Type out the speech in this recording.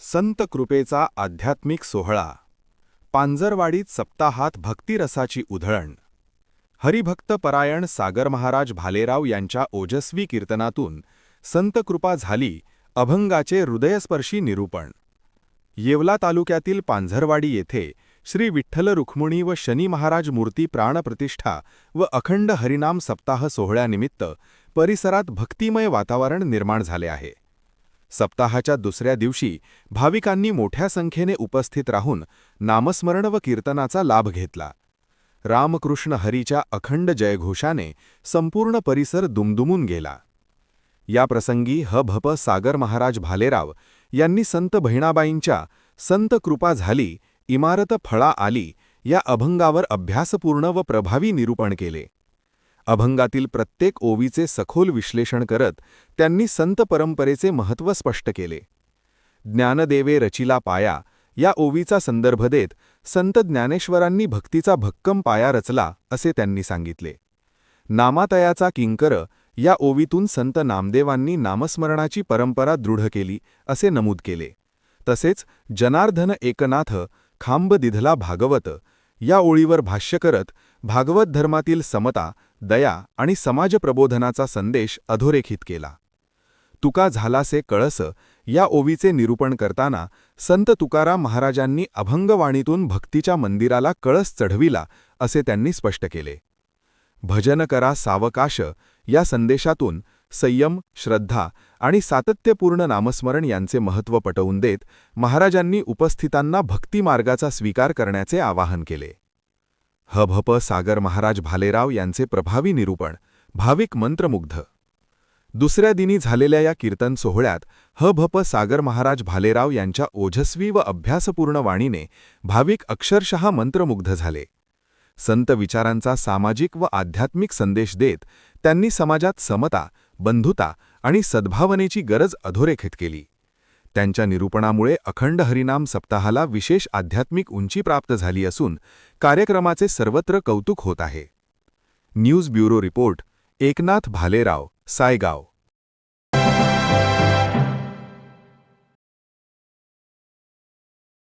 संत कृपेचा आध्यात्मिक सोहळा. पांजरवाडीत सप्ताहात भक्तिरसाची उधळण. हरिभक्त परायण सागर महाराज भालेराव यांच्या ओजस्वी कीर्तनातून संत कृपा झाली अभंगाचे हृदयस्पर्शी निरूपण. येवला तालुक्यातील पांझरवाडी येथे श्री विठ्ठल रुक्मिणी व शनी महाराज मूर्ती प्राणप्रतिष्ठा व अखंड हरिनाम सप्ताह सोहळ्यानिमित्त परिसरात भक्तिमय वातावरण निर्माण झाले आहे. सप्ताहाच्या दुसऱ्या दिवशी भाविकांनी मोठ्या संख्येने उपस्थित राहून नामस्मरण व कीर्तनाचा लाभ घेतला. रामकृष्ण हरीच्या अखंड जयघोषाने संपूर्ण परिसर दुमदुमून गेला. या प्रसंगी ह.भ.प. सागर महाराज भालेराव यांनी संत बहिणाबाईंच्या संत कृपा झाली इमारत फळा आली या अभंगावर अभ्यासपूर्ण व प्रभावी निरूपण केले. अभंगातील प्रत्येक ओवीचे सखोल विश्लेषण करत त्यांनी संत परंपरेचे महत्त्व स्पष्ट केले. ज्ञानदेवे रचिला पाया या ओवीचा संदर्भ देत संत ज्ञानेश्वरांनी भक्तीचा भक्कम पाया रचला असे त्यांनी सांगितले. नामातयाचा किंकर या ओवीतून संत नामदेवांनी नामस्मरणाची परंपरा दृढ केली असे नमूद केले. तसेच जनार्दन एकनाथ खांब दिधला भागवत या ओळीवर भाष्य करत भागवत धर्मातील समता, दया आणि समाजप्रबोधनाचा संदेश अधोरेखित केला. तुका झालासे कळस या ओवीचे निरूपण करताना संत तुकाराम महाराजांनी अभंगवाणीतून भक्तीच्या मंदिराला कळस चढविला असे त्यांनी स्पष्ट केले. भजन करा सावकाश या संदेशातून संयम, श्रद्धा आणि सातत्यपूर्ण नामस्मरण यांचे महत्त्व पटवून देत महाराजांनी उपस्थितांना भक्तिमार्गाचा स्वीकार करण्याचे आवाहन केले. ह.भ.प. सागर महाराज भालेराव यांचे प्रभावी निरूपण, भाविक मंत्रमुग्ध. दुसऱ्या दिनी झालेल्या या कीर्तन सोहळ्यात ह.भ.प. सागर महाराज भालेराव यांच्या ओजस्वी व अभ्यासपूर्ण वाणीने भाविक अक्षरशः मंत्रमुग्ध झाले. संत विचारांचा सामाजिक व आध्यात्मिक संदेश देत त्यांनी समाजात समता, बंधुता आणि सद्भावनेची गरज अधोरेखित केली. त्यांच्या निरूपणामुळे अखंड हरिनाम सप्ताहाला विशेष आध्यात्मिक उंची प्राप्त झाली असून कार्यक्रमाचे सर्वत्र कौतुक होत आहे. News bureau report. Eknath Bhalerao, Saigaon.